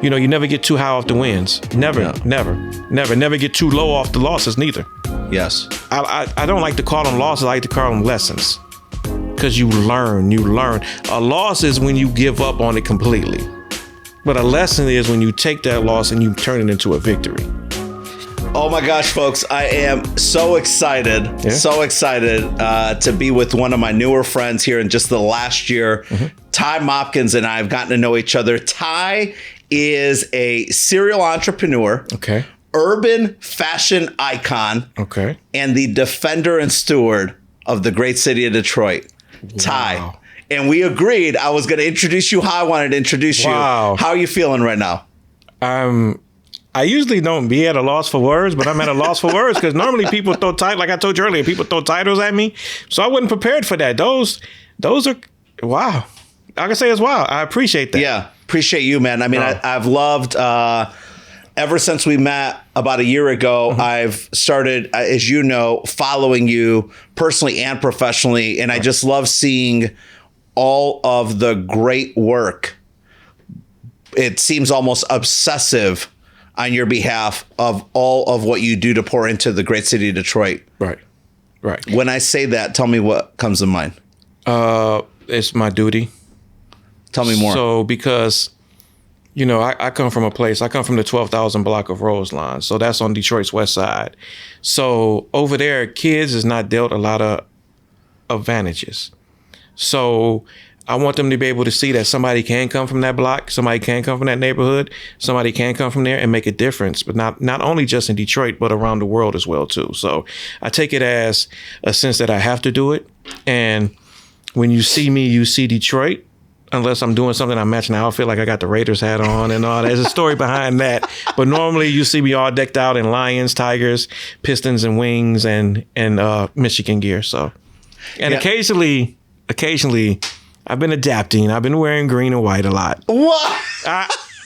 you know, you never get too high off the wins. Never get too low off the losses neither. Yes. I don't like to call them losses. I like to call them lessons, because you learn. A loss is when you give up on it completely, but a lesson is when you take that loss and you turn it into a victory. Oh my gosh, folks, I am so excited to be with one of my newer friends here in just the last year. Ty Mopkins and I have gotten to know each other. Ty is a serial entrepreneur, urban fashion icon, and the defender and steward of the great city of Detroit. Wow. Ty. And we agreed I was going to introduce you how I wanted to introduce you. How are you feeling right now? I usually don't be at a loss for words, but I'm at a loss for words because normally people throw titles, like I told you earlier, people throw titles at me. So I wasn't prepared for that. Those are, wow. I can say it's wow. I appreciate that. Yeah, appreciate you, man. I mean, I've loved, ever since we met about a year ago, I've started, as you know, following you personally and professionally. And I just love seeing all of the great work. It seems almost obsessive on your behalf of all of what you do to pour into the great city of Detroit. Right. When I say that, tell me what comes to mind. It's my duty. Tell me more. So because, you know, I come from a place, I come from the 12,000 block of Roseline. So that's on Detroit's west side. So over there, kids is not dealt a lot of advantages. So I want them to be able to see that somebody can come from that block, somebody can come from that neighborhood, somebody can come from there and make a difference, but not only just in Detroit, but around the world as well, too. So I take it as a sense that I have to do it. And when you see me, you see Detroit, unless I'm doing something I'm matching the outfit, like I got the Raiders hat on and all that. There's a story behind that. But normally you see me all decked out in Lions, Tigers, Pistons and Wings and Michigan gear. So, and occasionally, I've been adapting. I've been wearing green and white a lot. What?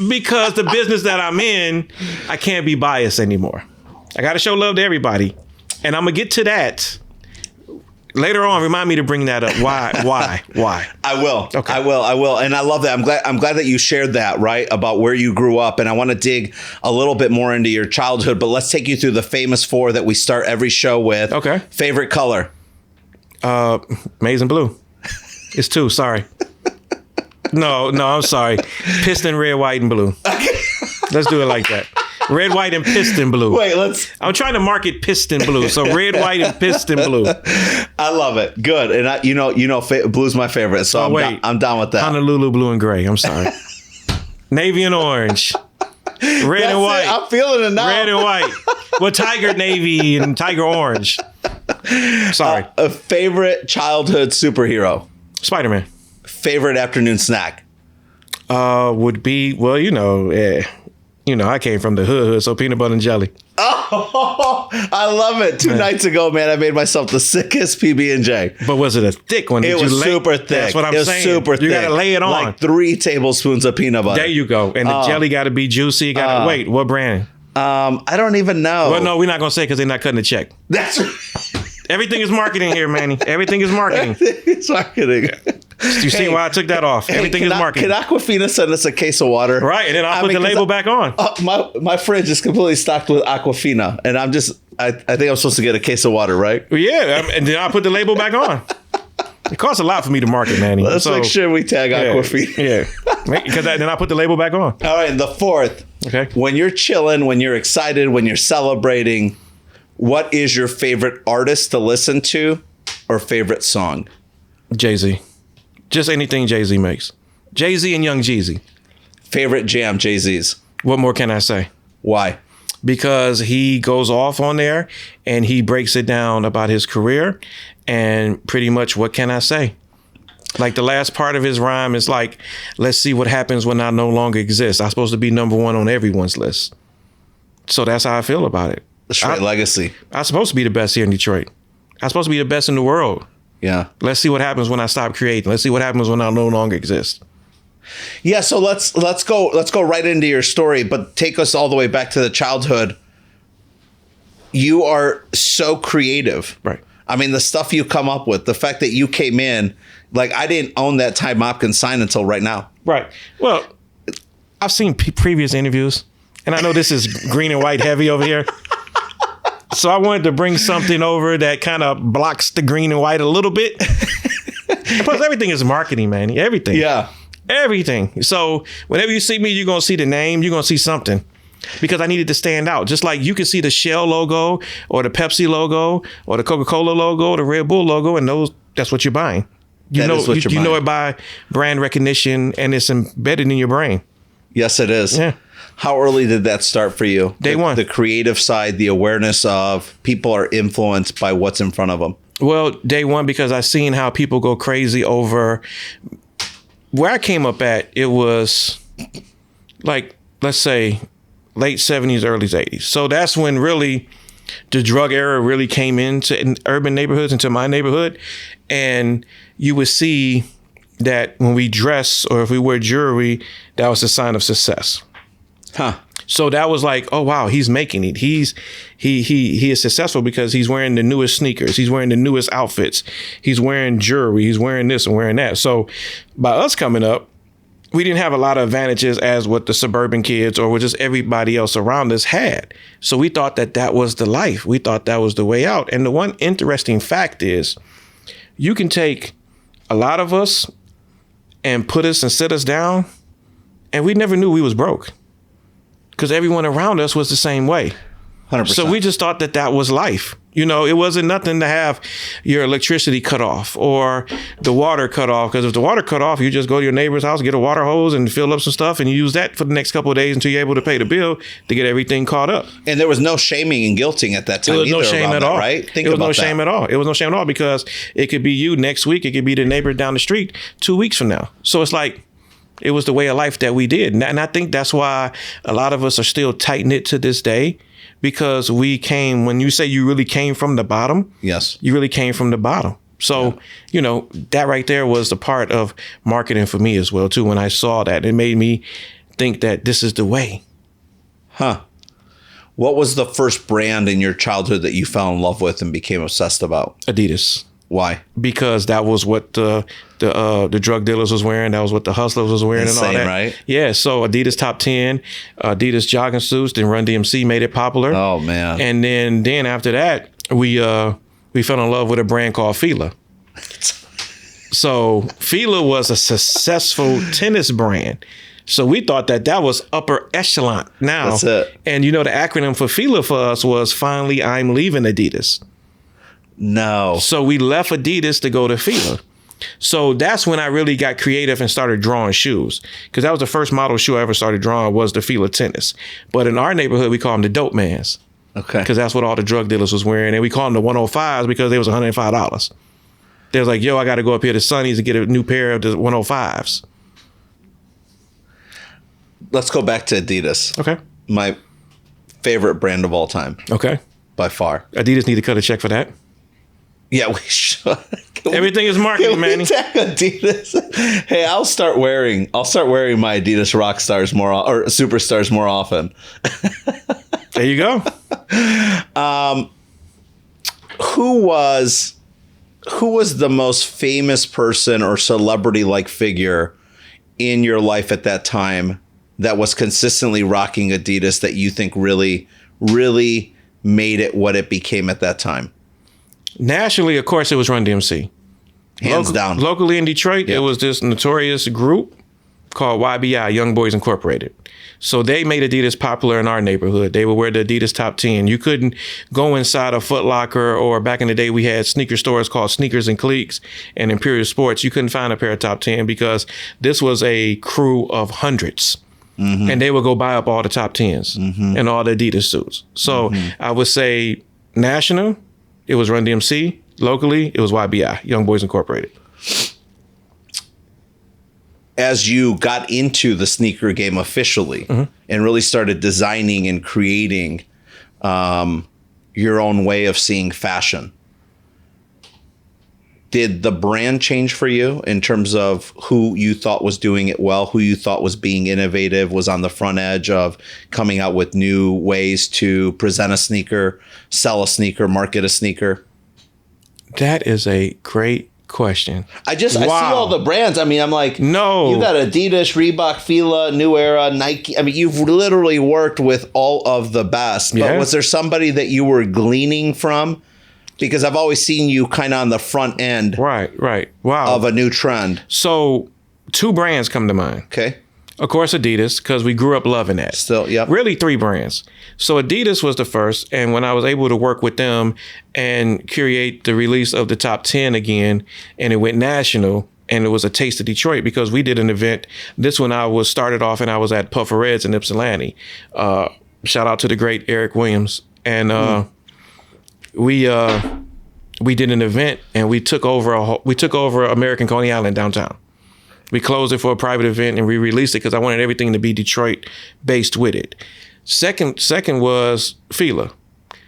Because the business that I'm in, I can't be biased anymore. I got to show love to everybody. And I'm going to get to that later on. Remind me to bring that up. Why? I will. Okay. I will. And I love that. I'm glad that you shared that, right, about where you grew up. And I want to dig a little bit more into your childhood. But let's take you through the famous four that we start every show with. Okay. Favorite color? Maize and blue. It's two, sorry. No, I'm sorry. Piston, red, white, and blue. Let's do it like that. Red, white, and piston blue. I'm trying to market piston blue, so red, white, and piston blue. I love it. Good. And you know, blue's my favorite, so I'm down with that. Honolulu blue and gray. I'm sorry. Navy and orange. Red and white. I'm feeling it now. Red and white. Well, tiger navy and tiger orange. Sorry. A favorite childhood superhero? Spider-Man. Favorite afternoon snack? Would be, well, I came from the hood, so peanut butter and jelly. Oh, I love it. Two nights ago, man, I made myself the sickest PB&J. But was it a thick one? It was super thick. That's what I'm saying. It was super thick. You got to lay it on. Like 3 tablespoons of peanut butter. There you go. And the jelly got to be juicy. Wait, what brand? I don't even know. Well, no, we're not going to say because they're not cutting the check. That's Everything is marketing here, Manny. Everything is marketing. It's marketing. You see why I took that off? Everything is marketing. Can Aquafina send us a case of water? Right, and then I'll put the label back on. My fridge is completely stocked with Aquafina, and I think I'm supposed to get a case of water, right? Yeah, and then I'll put the label back on. It costs a lot for me to market, Manny. Let's make sure we tag Aquafina. Yeah, because then I put the label back on. All right, and the fourth. Okay. When you're chilling, when you're excited, when you're celebrating, what is your favorite artist to listen to or favorite song? Jay-Z. Just anything Jay-Z makes. Jay-Z and Young Jeezy. Favorite jam, Jay-Z's? What more can I say? Why? Because he goes off on there and he breaks it down about his career and pretty much what can I say? Like the last part of his rhyme is like, let's see what happens when I no longer exist. I'm supposed to be number one on everyone's list. So that's how I feel about it. Detroit legacy. I'm supposed to be the best here in Detroit. I'm supposed to be the best in the world. Yeah. Let's see what happens when I stop creating. Let's see what happens when I no longer exist. Yeah, so let's go right into your story, but take us all the way back to the childhood. You are so creative. Right. I mean, the stuff you come up with, the fact that you came in, like I didn't own that Ty Mopkins sign until right now. Right. Well, I've seen previous interviews, and I know this is green and white heavy over here. So I wanted to bring something over that kind of blocks the green and white a little bit. Plus, everything is marketing, man. Everything. Yeah. Everything. So whenever you see me, you're going to see the name. You're going to see something. Because I needed to stand out. Just like you can see the Shell logo or the Pepsi logo or the Coca-Cola logo or the Red Bull logo, and that's what you're buying. You know it by brand recognition, and it's embedded in your brain. Yes, it is. Yeah. How early did that start for you? Day one. The creative side, the awareness of people are influenced by what's in front of them. Well, day one, because I seen how people go crazy over where I came up at. It was like, let's say, late 70s, early 80s. So that's when really the drug era really came into urban neighborhoods, into my neighborhood. And you would see that when we dress or if we wear jewelry, that was a sign of success. Huh. So that was like, oh, wow, he's making it. He is successful because he's wearing the newest sneakers. He's wearing the newest outfits. He's wearing jewelry. He's wearing this and wearing that. So by us coming up, we didn't have a lot of advantages as what the suburban kids or what just everybody else around us had. So we thought that was the life. We thought that was the way out. And the one interesting fact is you can take a lot of us and put us and sit us down, and we never knew we was broke. Because everyone around us was the same way. 100%. So we just thought that was life. You know, it wasn't nothing to have your electricity cut off or the water cut off. Because if the water cut off, you just go to your neighbor's house, get a water hose and fill up some stuff and you use that for the next couple of days until you're able to pay the bill to get everything caught up. And there was no shaming and guilting at that time. There was no shame at all. Right? It was no shame at all. It was no shame at all because it could be you next week. It could be the neighbor down the street 2 weeks from now. So it's like, it was the way of life that we did. And I think that's why a lot of us are still tight-knit to this day, because we came, when you say you really came from the bottom, yes, you really came from the bottom. So, you know, that right there was the part of marketing for me as well, too. When I saw that, it made me think that this is the way. Huh. What was the first brand in your childhood that you fell in love with and became obsessed about? Adidas. Why? Because that was what the drug dealers was wearing. That was what the hustlers was wearing. Insane, and all that. Right? Yeah. So Adidas Top 10, Adidas jogging suits, then Run DMC made it popular. Oh man. And then after that, we fell in love with a brand called Fila. So Fila was a successful tennis brand. So we thought that was upper echelon. Now, that's it. And you know, the acronym for Fila for us was finally I'm leaving Adidas. No. So we left Adidas to go to Fila. So that's when I really got creative and started drawing shoes, because that was the first model shoe I ever started drawing was the Fila tennis. But in our neighborhood, we call them the dope mans. Okay. Because that's what all the drug dealers was wearing. And we call them the 105s because they was $105. They was like, yo, I got to go up here to Sonny's to get a new pair of the 105s. Let's go back to Adidas. Okay. My favorite brand of all time. Okay. By far. Adidas need to cut a check for that. Yeah, we should. Everything is marketing, Manny. Adidas. Hey, I'll start wearing my Adidas rock stars or superstars more often. There you go. Who was the most famous person or celebrity like figure in your life at that time that was consistently rocking Adidas that you think really, really made it what it became at that time? Nationally, of course, it was Run DMC. Hands down. Locally in Detroit, It was this notorious group called YBI, Young Boys Incorporated. So they made Adidas popular in our neighborhood. They would wear the Adidas Top 10. You couldn't go inside a Foot Locker, or back in the day, we had sneaker stores called Sneakers and Cleats and Imperial Sports. You couldn't find a pair of Top 10 because this was a crew of hundreds. Mm-hmm. And they would go buy up all the Top 10s and all the Adidas suits. So I would say national, it was Run DMC. Locally, it was YBI, Young Boys Incorporated. As you got into the sneaker game officially and really started designing and creating your own way of seeing fashion, did the brand change for you in terms of who you thought was doing it well, who you thought was being innovative, was on the front edge of coming out with new ways to present a sneaker, sell a sneaker, market a sneaker? That is a great question. I see all the brands. I mean, I'm like, no, you got Adidas, Reebok, Fila, New Era, Nike. I mean, you've literally worked with all of the best. But was there somebody that you were gleaning from? Because I've always seen you kind of on the front end, right, wow, of a new trend. So 2 brands come to mind. Okay. Of course, Adidas, because we grew up loving that. Still, yep. Really 3 brands. So Adidas was the first, and when I was able to work with them and curate the release of the top 10 again, and it went national, and it was a Taste of Detroit because we did an event. This one I was started off, and I was at Puffer Reds in Ypsilanti. Shout out to the great Eric Williams, and we did an event, and we took over American Coney Island downtown. We closed it for a private event and we released it because I wanted everything to be Detroit based with it. Second was Fila.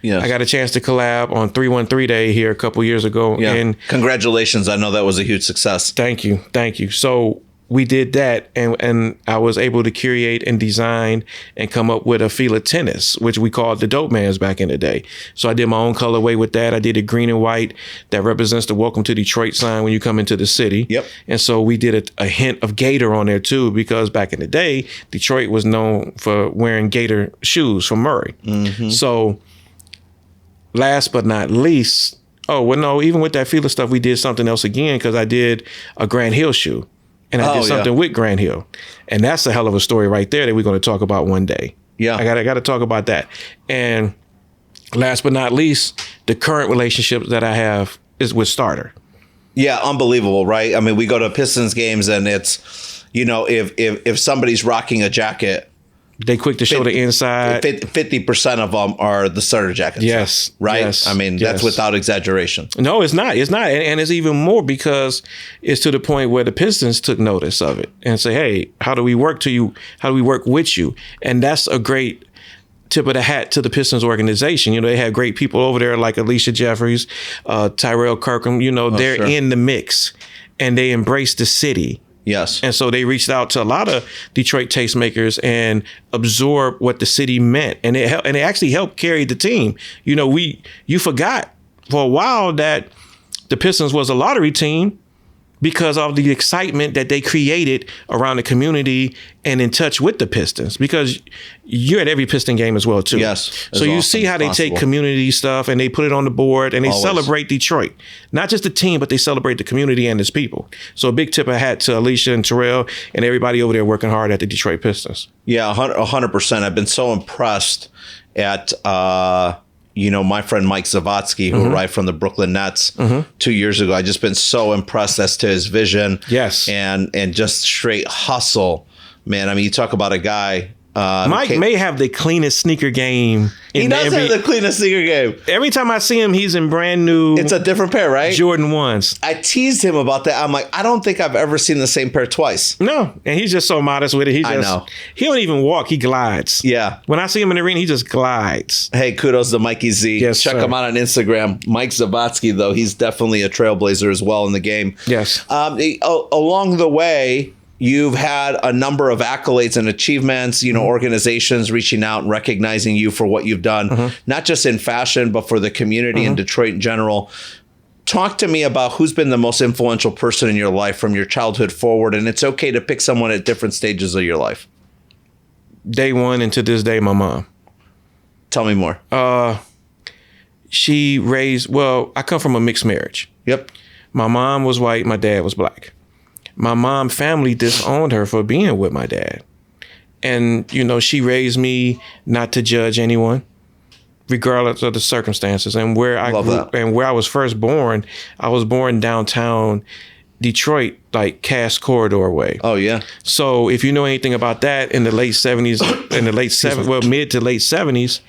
Yes. I got a chance to collab on 313 Day here a couple years ago. Yeah. And congratulations. I know that was a huge success. Thank you. So we did that, and I was able to curate and design and come up with a Fila tennis, which we called the Dope Mans back in the day. So I did my own colorway with that. I did it green and white that represents the Welcome to Detroit sign when you come into the city. Yep. And so we did a hint of Gator on there too, because back in the day, Detroit was known for wearing Gator shoes from Murray. Mm-hmm. So last but not least, even with that Fila stuff, we did something else again because I did a Grand Hill shoe. And I did something with Grand Hill. And that's a hell of a story right there that we're going to talk about one day. Yeah. I got to talk about that. And last but not least, the current relationship that I have is with Starter. Yeah, unbelievable, right? I mean, we go to Pistons games and it's, if somebody's rocking a jacket, they quick to show the inside. 50% of them are the Starter jackets. Yes. Right? Yes, I mean, that's without exaggeration. No, it's not. It's not. And it's even more because it's to the point where the Pistons took notice of it and say, hey, how do we work to you? How do we work with you? And that's a great tip of the hat to the Pistons organization. They have great people over there like Alicia Jeffries, Tyrell Kirkham. They're sure. in the mix and they embrace the city. Yes. And so they reached out to a lot of Detroit tastemakers and absorbed what the city meant. And it actually helped carry the team. You forgot for a while that the Pistons was a lottery team because of the excitement that they created around the community and in touch with the Pistons, because you're at every Piston game as well, too. Yes. So you see how they take community stuff and they put it on the board and they celebrate Detroit. Not just the team, but they celebrate the community and its people. So a big tip of hat to Alicia and Terrell and everybody over there working hard at the Detroit Pistons. Yeah, 100%. I've been so impressed at my friend Mike Zottosky, who arrived from the Brooklyn Nets 2 years ago. I've just been so impressed as to his vision. Yes. And just straight hustle, man. I mean, you talk about a guy. Mike may have the cleanest sneaker game. He does have the cleanest sneaker game. Every time I see him, he's in brand new. It's a different pair, right? Jordan 1s. I teased him about that. I'm like, I don't think I've ever seen the same pair twice. No, and he's just so modest with it. I know. He don't even walk. He glides. Yeah. When I see him in the arena, he just glides. Hey, kudos to Mikey Z. Yes, Check him out on Instagram. Mike Zottosky, though, he's definitely a trailblazer as well in the game. Yes. Along the way, you've had a number of accolades and achievements, organizations reaching out and recognizing you for what you've done, not just in fashion, but for the community in Detroit in general. Talk to me about who's been the most influential person in your life from your childhood forward. And it's okay to pick someone at different stages of your life. Day one and to this day, my mom. Tell me more. She raised, I come from a mixed marriage. Yep. My mom was white. My dad was black. My mom family disowned her for being with my dad. And, she raised me not to judge anyone, regardless of the circumstances. And where I grew, and where I was first born, I was born downtown Detroit, like Cass Corridor way. Oh, yeah. So if you know anything about that in the late 70s, mid to late 70s,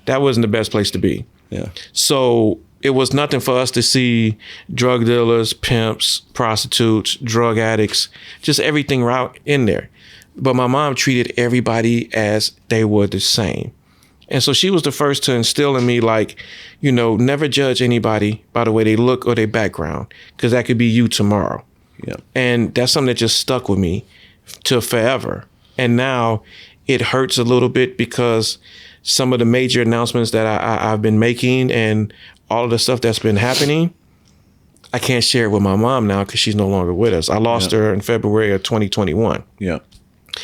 that wasn't the best place to be. Yeah. So it was nothing for us to see drug dealers, pimps, prostitutes, drug addicts, just everything right in there. But my mom treated everybody as they were the same. And so she was the first to instill in me, never judge anybody by the way they look or their background, because that could be you tomorrow. Yeah. And that's something that just stuck with me till forever. And now it hurts a little bit because some of the major announcements that I've been making and all of the stuff that's been happening, I can't share it with my mom now because she's no longer with us. I lost her in February of 2021. Yeah.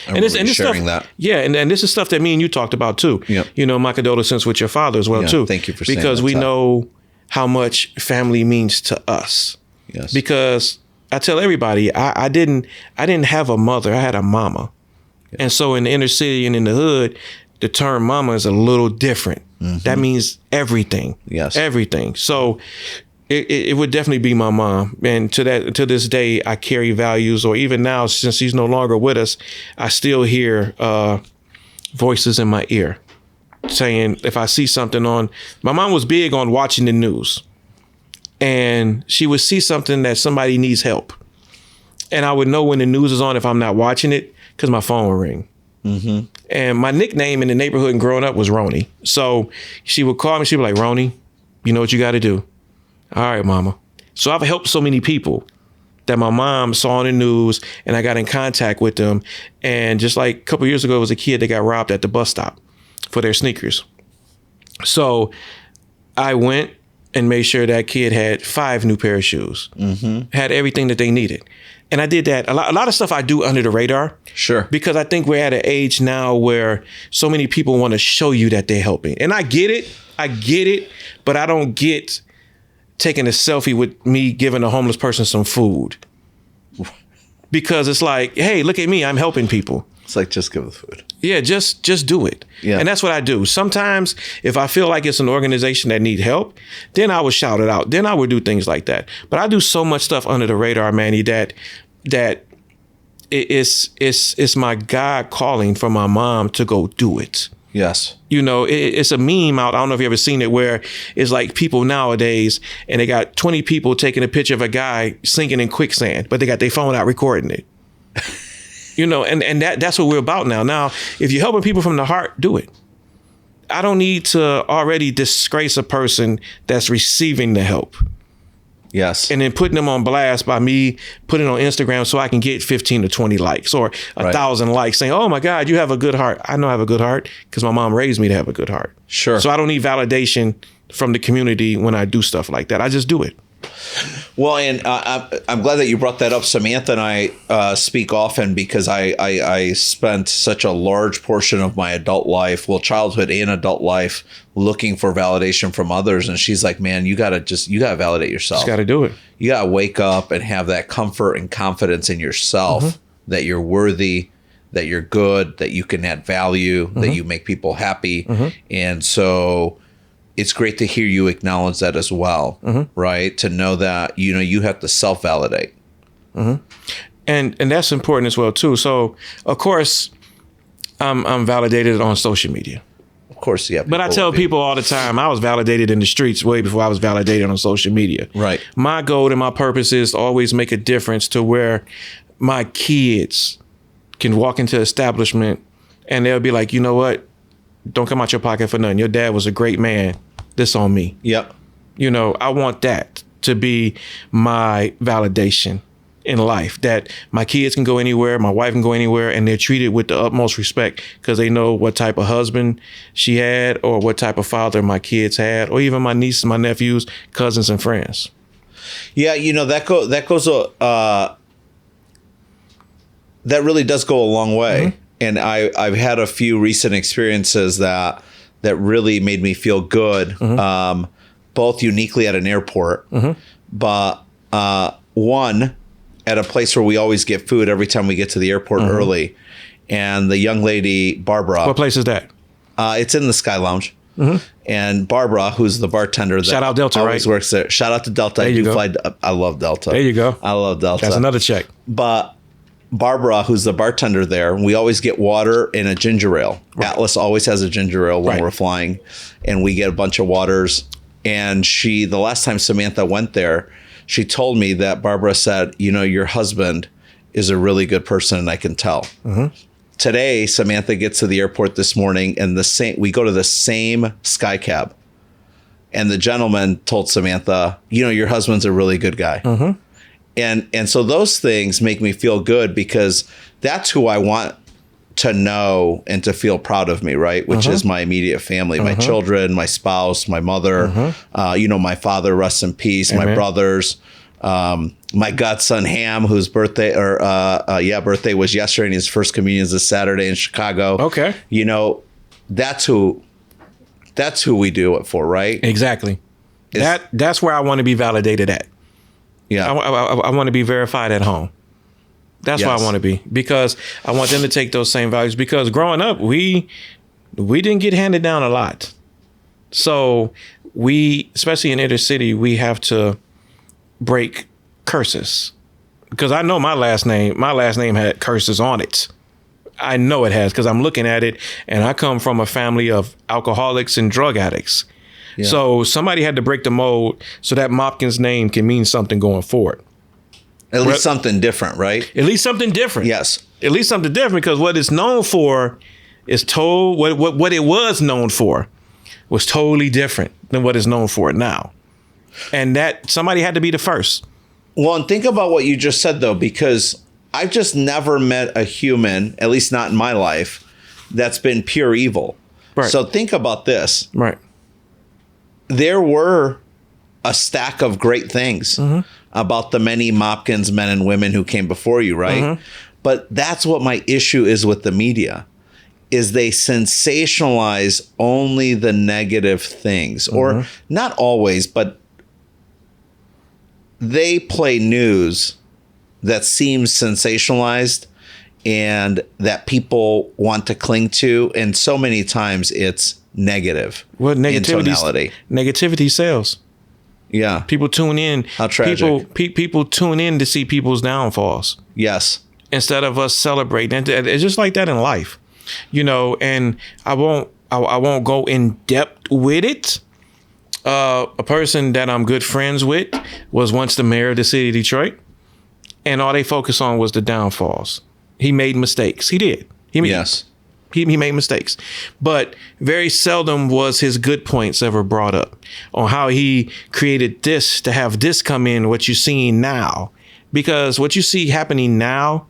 And this sharing stuff, that. Yeah, and this is stuff that me and you talked about too. Yeah. You know, my condolences with your father as well too. Thank you for saying that. Because we know how much family means to us. Yes. Because I tell everybody, I didn't have a mother. I had a mama. Yeah. And so in the inner city and in the hood, the term mama is a little different. Mm-hmm. That means everything. Yes. Everything. So it would definitely be my mom. And to this day, I carry values, or even now, since she's no longer with us, I still hear voices in my ear saying, if I see something on, my mom was big on watching the news, and she would see something that somebody needs help. And I would know when the news is on if I'm not watching it, because my phone would ring. Mm-hmm. And my nickname in the neighborhood and growing up was Roni. So she would call me, she'd be like, Roni, you know what you got to do? All right, mama. So I've helped so many people that my mom saw on the news, and I got in contact with them. And just like a couple of years ago, it was a kid that got robbed at the bus stop for their sneakers. So I went and made sure that kid had 5 new pair of shoes, had everything that they needed. And I did that. A lot of stuff I do under the radar. Sure. Because I think we're at an age now where so many people want to show you that they're helping. And I get it, but I don't get taking a selfie with me giving a homeless person some food. Because it's like, hey, look at me, I'm helping people. It's like, just give the food. Yeah, just do it. Yeah. And that's what I do. Sometimes if I feel like it's an organization that need help, then I would shout it out. Then I would do things like that. But I do so much stuff under the radar, Manny, that it's my God calling for my mom to go do it. Yes. You know, it's a meme out. I don't know if you ever seen it, where it's like people nowadays, and they got 20 people taking a picture of a guy sinking in quicksand, but they got their phone out recording it. You know, and that's what we're about now. Now, if you're helping people from the heart, do it. I don't need to already disgrace a person that's receiving the help. Yes. And then putting them on blast by me putting it on Instagram so I can get 15 to 20 likes or 1,000 likes saying, oh my God, you have a good heart. I know I have a good heart because my mom raised me to have a good heart. Sure. So I don't need validation from the community when I do stuff like that. I just do it. Well, and I'm glad that you brought that up. Samantha and I speak often because I spent such a large portion of my adult life, well, childhood and adult life, looking for validation from others. And she's like, man, you got to validate yourself. Just got to do it. You got to wake up and have that comfort and confidence in yourself that you're worthy, that you're good, that you can add value, that you make people happy. And so it's great to hear you acknowledge that as well, right? To know that, you know, you have to self-validate. And that's important as well, too. So, of course, I'm validated on social media. Of course, yeah. But I tell people all the time, I was validated in the streets way before I was validated on social media. Right. My goal and my purpose is to always make a difference to where my kids can walk into an establishment and they'll be like, you know what? Don't come out your pocket for nothing. Your dad was a great man. This on me. Yep. You know, I want that to be my validation in life, that my kids can go anywhere, my wife can go anywhere, and they're treated with the utmost respect because they know what type of husband she had or what type of father my kids had, or even my nieces, my nephews, cousins, and friends. Yeah, you know, that really does go a long way. And I've had a few recent experiences that really made me feel good, both uniquely at an airport, but one at a place where we always get food every time we get to the airport early. And the young lady, Barbara. What place is that? It's in the Sky Lounge. And Barbara, who's the bartender that shout out Delta, always works there. Shout out to Delta. There you go. I love Delta. There you go. I love Delta. That's another check. But Barbara, who's the bartender there, we always get water and a ginger ale. Right. Atlas always has a ginger ale when we're flying, and we get a bunch of waters. And the last time Samantha went there, she told me that Barbara said, you know, your husband is a really good person, and I can tell. Today, Samantha gets to the airport this morning, and we go to the same sky cab. And the gentleman told Samantha, you know, your husband's a really good guy. And so those things make me feel good because that's who I want to know and to feel proud of me, right? Which is my immediate family, my children, my spouse, my mother, you know, my father, rest in peace, my brothers, My godson Ham, whose birthday birthday was yesterday, and his first communion is this Saturday in Chicago. Okay. You know, that's who we do it for, right? Exactly. That's where I want to be validated at. Yeah. I want to be verified at home. That's where I want to be, because I want them to take those same values, because growing up, we didn't get handed down a lot. So we, especially in inner city, we have to break curses, because I know my last name had curses on it. I know it has, because I'm looking at it, and I come from a family of alcoholics and drug addicts. Yeah. So somebody had to break the mold so that Mopkins name can mean something going forward. At least something different, right? At least something different. Yes. At least something different, because what it's known for is what it was known for was totally different than what it's known for now. And that somebody had to be the first. Well, and think about what you just said, though, because I've just never met a human, at least not in my life, that's been pure evil. Right. So think about this. Right. There were a stack of great things about the many Mopkins men and women who came before you, right? But that's what my issue is with the media, is they sensationalize only the negative things, or not always, but they play news that seems sensationalized and that people want to cling to. And so many times it's negative. Well, negativity sells. Yeah. People tune in. How tragic. People tune in to see people's downfalls. Yes. Instead of us celebrating. And it's just like that in life, you know, and I won't go in depth with it. A person that I'm good friends with was once the mayor of the city of Detroit, and all they focused on was the downfalls. He made mistakes. He did. He made mistakes, but very seldom was his good points ever brought up on how he created this to have this come in, what you're seeing now, because what you see happening now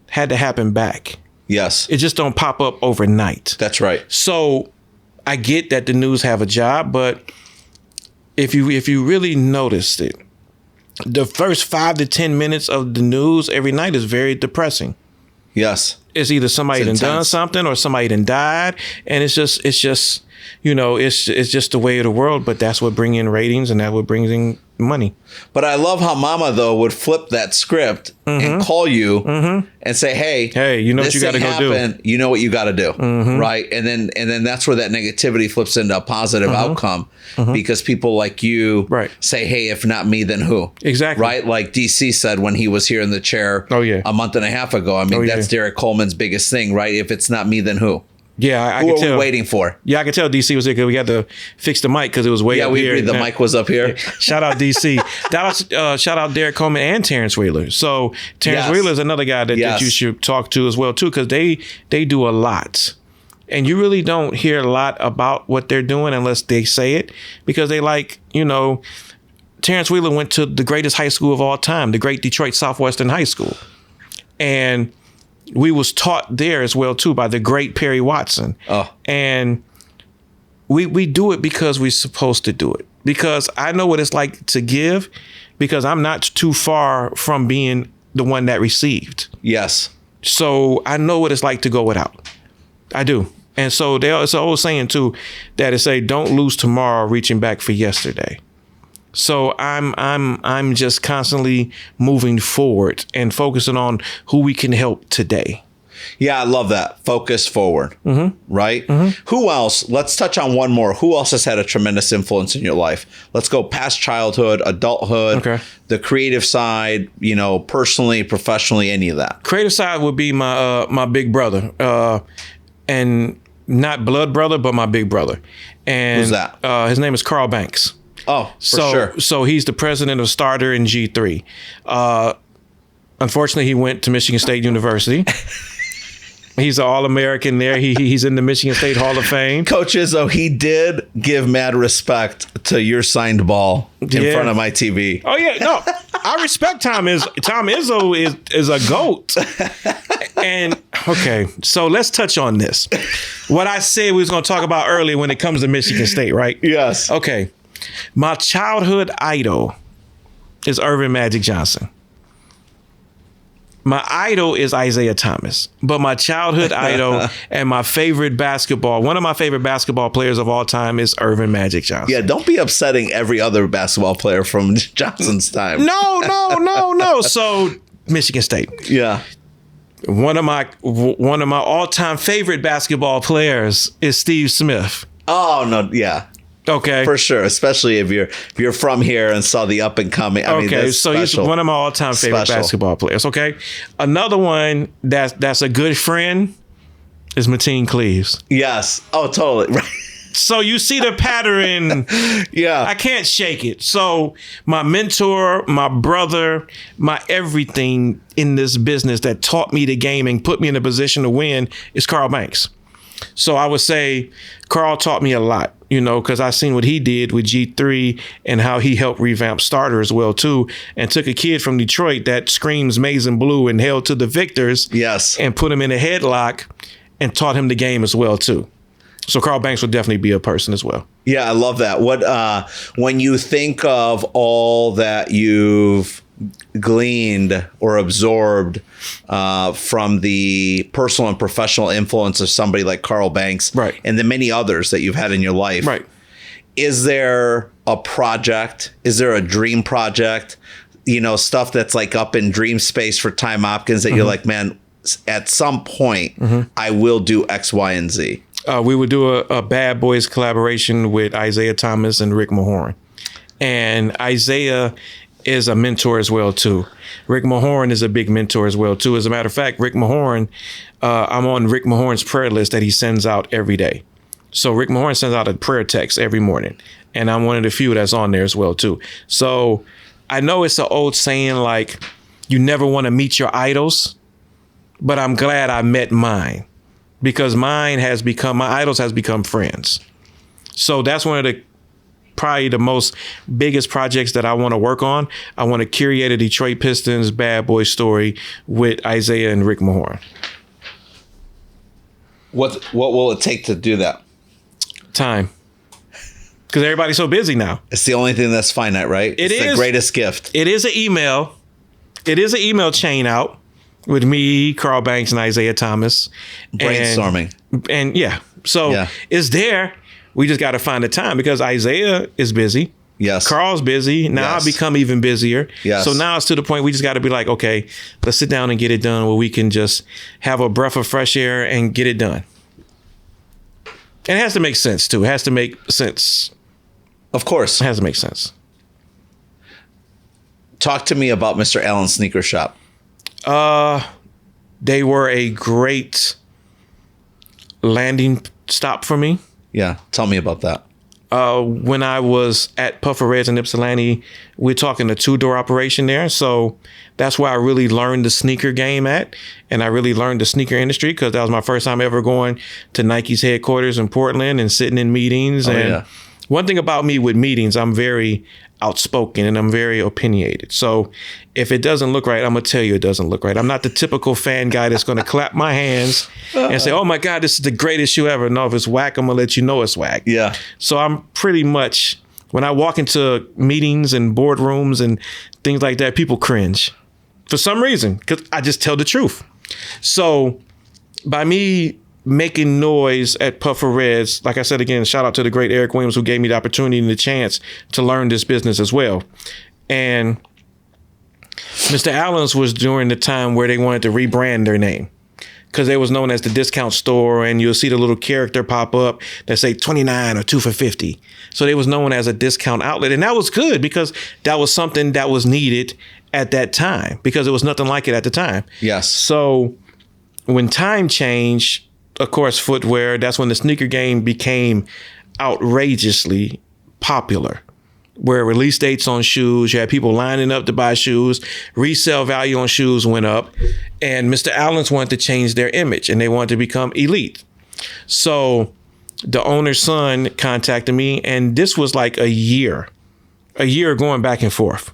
had to happen back. Yes. It just don't pop up overnight. That's right. So I get that the news have a job, but if you really noticed it, the first 5 to 10 minutes of the news every night is very depressing. Yes. It's either somebody done something or somebody done died. And it's just, you know, it's just the way of the world, but that's what brings in ratings and that what brings in money. But I love how Mama, though, would flip that script and call you and say, hey, you know what you got to go do. You know what you got to do. Right. And then that's where that negativity flips into a positive outcome, because people like you say, hey, if not me, then who? Exactly. Right. Like DC said when he was here in the chair a month and a half ago. I mean, that's Derek Coleman's biggest thing, right? If it's not me, then who? Yeah, Who are we waiting for? Yeah, I could tell DC was here because we had to fix the mic because it was way up here. Yeah, we agreed the mic was up here. Shout out DC. Shout out Derek Coleman and Terrence Wheeler. So Terrence Wheeler is another guy that you should talk to as well too, because they do a lot. And you really don't hear a lot about what they're doing unless they say it, because they like, you know, Terrence Wheeler went to the greatest high school of all time, the great Detroit Southwestern High School. And we was taught there as well too by the great Perry Watson. And we do it because we're supposed to do it, because I know what it's like to give, because I'm not too far from being the one that received. Yes. So I know what it's like to go without. I do. And so it's an old saying too that it say, don't lose tomorrow reaching back for yesterday. So I'm just constantly moving forward and focusing on who we can help today. Yeah, I love that. Focus forward. Right? Who else? Let's touch on one more. Who else has had a tremendous influence in your life? Let's go past childhood, adulthood, the creative side, you know, personally, professionally, any of that. Creative side would be my big brother, and not blood brother, but my big brother. And who's that? His name is Karl Banks. Oh, sure. So he's the president of Starter in G3. Unfortunately, he went to Michigan State University. He's an All-American there. He's in the Michigan State Hall of Fame. Coach Izzo, he did give mad respect to your signed ball in front of my TV. Oh, yeah. No, I respect Tom Izzo. Tom Izzo is a GOAT. And, okay, so let's touch on this. What I said we was going to talk about earlier when it comes to Michigan State, right? Yes. Okay. My childhood idol is Irvin Magic Johnson. My idol is Isaiah Thomas, but my childhood idol and my favorite one of my favorite basketball players of all time is Irvin Magic Johnson. Yeah, don't be upsetting every other basketball player from Johnson's time. No. So Michigan State. Yeah. One of my all-time favorite basketball players is Steve Smith. Oh, no, yeah. Okay. For sure, especially if you're from here and saw the up and coming. I mean, that's so special. he's one of my all-time favorite basketball players. Okay. Another one that's a good friend is Mateen Cleaves. Yes. Oh, totally. Right. So you see the pattern. Yeah. I can't shake it. So my mentor, my brother, my everything in this business that taught me the game and put me in a position to win is Karl Banks. So I would say Karl taught me a lot, because I seen what he did with G3 and how he helped revamp Starter as well, too, and took a kid from Detroit that screams maize and blue and held to the victors. Yes. And put him in a headlock and taught him the game as well, too. So Karl Banks would definitely be a person as well. Yeah, I love that. What when you think of all that you've gleaned or absorbed from the personal and professional influence of somebody like Karl Banks, right, and the many others that you've had in your life, right, is there a project? Is there a dream project? Stuff that's like up in dream space for Ty Mopkins that you're like, man, at some point I will do X, Y, and Z. We would do a Bad Boys collaboration with Isaiah Thomas and Rick Mahorn. And Isaiah is a mentor as well, too. Rick Mahorn is a big mentor as well, too. As a matter of fact, Rick Mahorn, I'm on Rick Mahorn's prayer list that he sends out every day. So Rick Mahorn sends out a prayer text every morning. And I'm one of the few that's on there as well, too. So I know it's an old saying, like, you never want to meet your idols, but I'm glad I met mine. Because my idols has become friends. So that's one of probably the most biggest projects that I want to work on. I want to curate a Detroit Pistons bad boy story with Isaiah and Rick Mahorn. What will it take to do that? Time. Because everybody's so busy now. It's the only thing that's finite, right? It's the greatest gift. It is an email. It is an email chain out with me, Karl Banks, and Isaiah Thomas. Brainstorming. And yeah. So it's there. We just got to find the time because Isaiah is busy. Yes. Karl's busy. Now I've become even busier. Yes. So now it's to the point we just got to be like, okay, let's sit down and get it done where we can just have a breath of fresh air and get it done. And it has to make sense, too. It has to make sense. Of course. It has to make sense. Talk to me about Mr. Allen's Sneaker Shop. They were a great landing stop for me. Yeah, tell me about that. When I was at Puffer Reds in Ypsilanti, we're talking a 2-door operation there. So that's where I really learned the sneaker game at. And I really learned the sneaker industry because that was my first time ever going to Nike's headquarters in Portland and sitting in meetings. One thing about me with meetings, I'm very outspoken and I'm very opinionated. So if it doesn't look right, I'm going to tell you it doesn't look right. I'm not the typical fan guy that's going to clap my hands and say, oh my God, this is the greatest shoe ever. No, if it's whack, I'm going to let you know it's whack. Yeah. So I'm pretty much, when I walk into meetings and boardrooms and things like that, people cringe for some reason because I just tell the truth. So by me making noise at Puffer Reds, like I said again, shout out to the great Eric Williams who gave me the opportunity and the chance to learn this business as well. And Mr. Allen's was during the time where they wanted to rebrand their name because they was known as the discount store, and you'll see the little character pop up that say 29 or 2 for 50. So they was known as a discount outlet, and that was good because that was something that was needed at that time because it was nothing like it at the time. Yes. So when time changed, of course, footwear, that's when the sneaker game became outrageously popular, where release dates on shoes, you had people lining up to buy shoes, resale value on shoes went up, and Mr. Allen's wanted to change their image and they wanted to become elite. So the owner's son contacted me, and this was like a year going back and forth.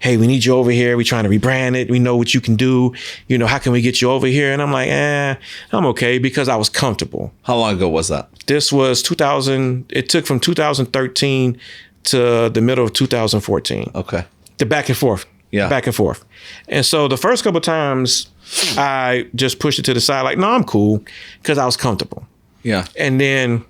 Hey, we need you over here. We're trying to rebrand it. We know what you can do. How can we get you over here? And I'm like, I'm okay because I was comfortable. How long ago was that? This was 2000. It took from 2013 to the middle of 2014. Okay. The back and forth. Yeah. Back and forth. And so the first couple of times I just pushed it to the side, like, no, I'm cool, because I was comfortable. Yeah. And then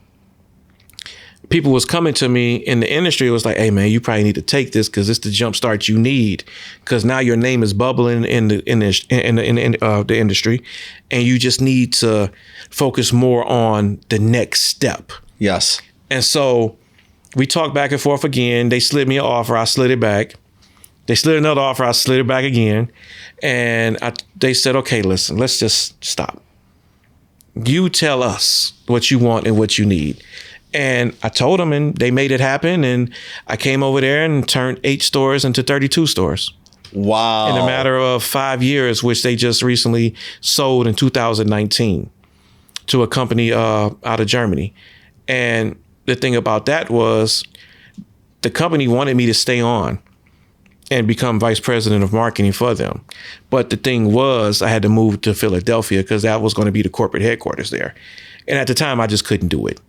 people was coming to me in the industry. It was like, hey man, you probably need to take this because it's the jump start you need. Because now your name is bubbling in the industry, and you just need to focus more on the next step. Yes. And so we talked back and forth again. They slid me an offer. I slid it back. They slid another offer. I slid it back again. And they said, okay, listen, let's just stop. You tell us what you want and what you need. And I told them, and they made it happen. And I came over there and turned 8 stores into 32 stores. Wow. In a matter of 5 years, which they just recently sold in 2019 to a company out of Germany. And the thing about that was the company wanted me to stay on and become vice president of marketing for them. But the thing was, I had to move to Philadelphia because that was going to be the corporate headquarters there. And at the time, I just couldn't do it.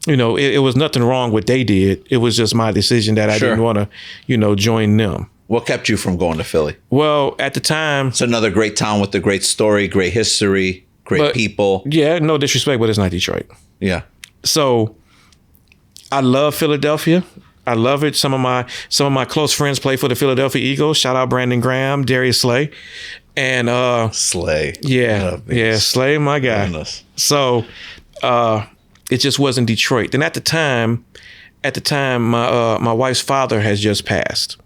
You know, it was nothing wrong with what they did. It was just my decision that I didn't want to, you know, join them. What kept you from going to Philly? Well, at the time... It's another great town with a great story, great history, great people. Yeah, no disrespect, but it's not Detroit. Yeah. So I love Philadelphia. I love it. Some of my close friends play for the Philadelphia Eagles. Shout out Brandon Graham, Darius Slay. And Slay. Yeah. Yeah, Slay, my guy. Goodness. So it just wasn't Detroit. Then at the time, my wife's father has just passed.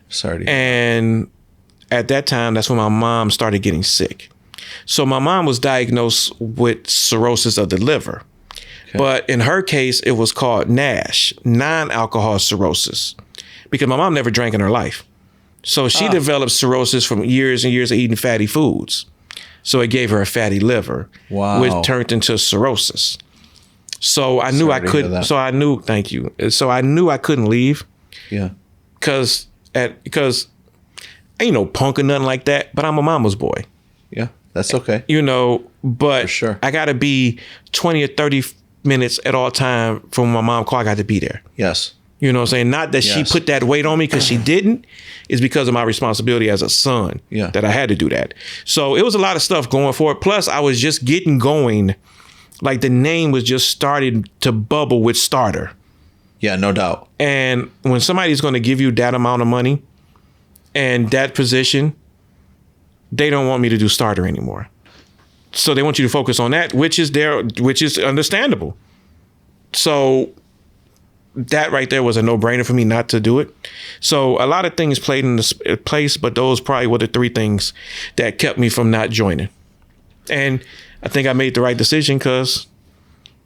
Sorry. And at that time, that's when my mom started getting sick. So my mom was diagnosed with cirrhosis of the liver. Okay. But in her case, it was called NASH, non-alcohol cirrhosis, because my mom never drank in her life. So she developed cirrhosis from years and years of eating fatty foods. So it gave her a fatty liver, which turned into cirrhosis. So I knew I couldn't. So I knew. Thank you. So I knew I couldn't leave. Yeah. Because ain't no punk or nothing like that. But I'm a mama's boy. Yeah, that's okay. You know, but for sure. I got to be 20 or 30 minutes at all time from my mom call. I got to be there. Yes. You know what I'm saying? Not that she put that weight on me, because she didn't. It's because of my responsibility as a son that I had to do that. So it was a lot of stuff going for it. Plus, I was just getting going. Like the name was just starting to bubble with starter. Yeah, no doubt. And when somebody's going to give you that amount of money and that position, they don't want me to do starter anymore. So they want you to focus on that, which is understandable. So that right there was a no-brainer for me not to do it. So a lot of things played in this place, but those probably were the 3 things that kept me from not joining. And I think I made the right decision because